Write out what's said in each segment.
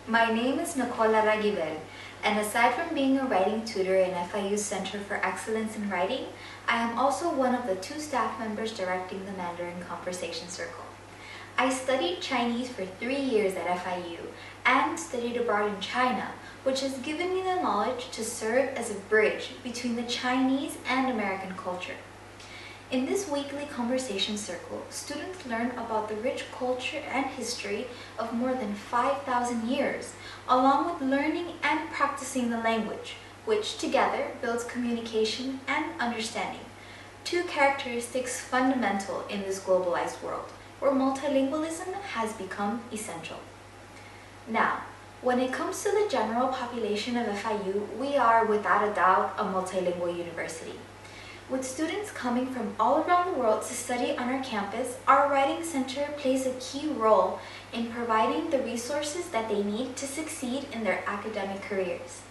My name is Nicole Larraguibel, and aside from being a writing tutor in FIU's Center for Excellence in Writing, I am also one of the 2 staff members directing the Mandarin Conversation Circle. I studied Chinese for 3 years at FIU and studied abroad in China, which has given me the knowledge to serve as a bridge between the Chinese and American culture. In this weekly conversation circle, students learn about the rich culture and history of more than 5,000 years, along with learning and practicing the language, which together builds communication and understanding, 2 characteristics fundamental in this globalized world, where multilingualism has become essential. Now, when it comes to the general population of FIU, we are without a doubt a multilingual university. With students coming from all around the world to study on our campus, our Writing Center plays a key role in providing the resources that they need to succeed in their academic careers.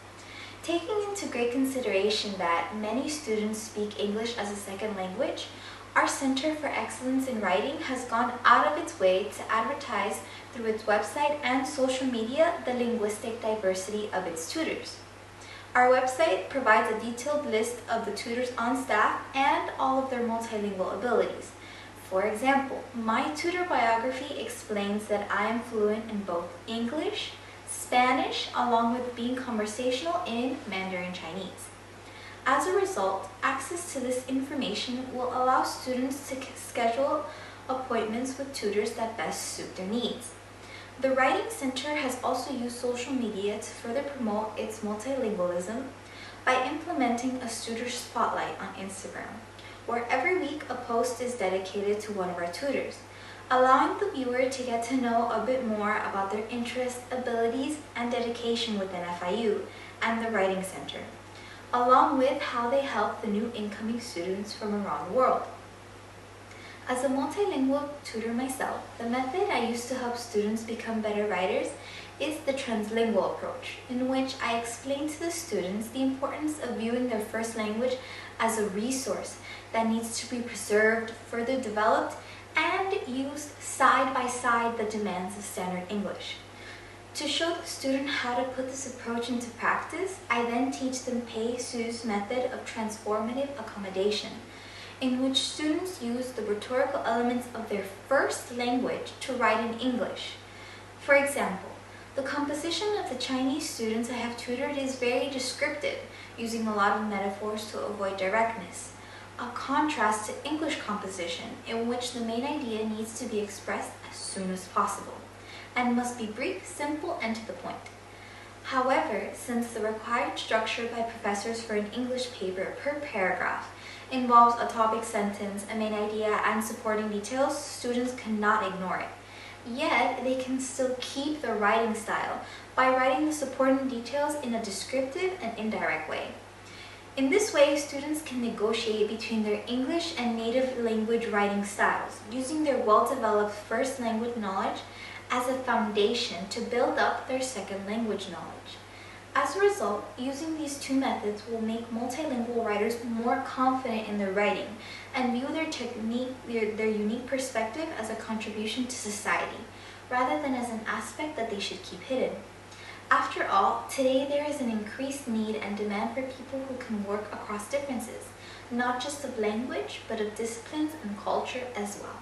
Taking into great consideration that many students speak English as a second language, our Center for Excellence in Writing has gone out of its way to advertise through its website and social media the linguistic diversity of its tutors. Our website provides a detailed list of the tutors on staff and all of their multilingual abilities. For example, my tutor biography explains that I am fluent in both English, Spanish, along with being conversational in Mandarin Chinese. As a result, access to this information will allow students to schedule appointments with tutors that best suit their needs. The Writing Center has also used social media to further promote its multilingualism by implementing a tutor spotlight on Instagram, where every week a post is dedicated to one of our tutors, allowing the viewer to get to know a bit more about their interests, abilities, and dedication within FIU and the Writing Center, along with how they help the new incoming students from around the world. As a multilingual tutor myself, the method I use to help students become better writers is the translingual approach, in which I explain to the students the importance of viewing their first language as a resource that needs to be preserved, further developed, and used side by side the demands of standard English. To show the student how to put this approach into practice, I then teach them Pei Su's method of transformative accommodation, in which students use the rhetorical elements of their first language to write in English. For example, the composition of the Chinese students I have tutored is very descriptive, using a lot of metaphors to avoid directness, a contrast to English composition in which the main idea needs to be expressed as soon as possible, and must be brief, simple, and to the point. However, since the required structure by professors for an English paper per paragraph involves a topic sentence, a main idea, and supporting details, students cannot ignore it. Yet, they can still keep their writing style by writing the supporting details in a descriptive and indirect way. In this way, students can negotiate between their English and native language writing styles, using their well-developed first language knowledge as a foundation to build up their second language knowledge. As a result, using these 2 methods will make multilingual writers more confident in their writing and view their unique perspective as a contribution to society, rather than as an aspect that they should keep hidden. After all, today there is an increased need and demand for people who can work across differences, not just of language, but of disciplines and culture as well.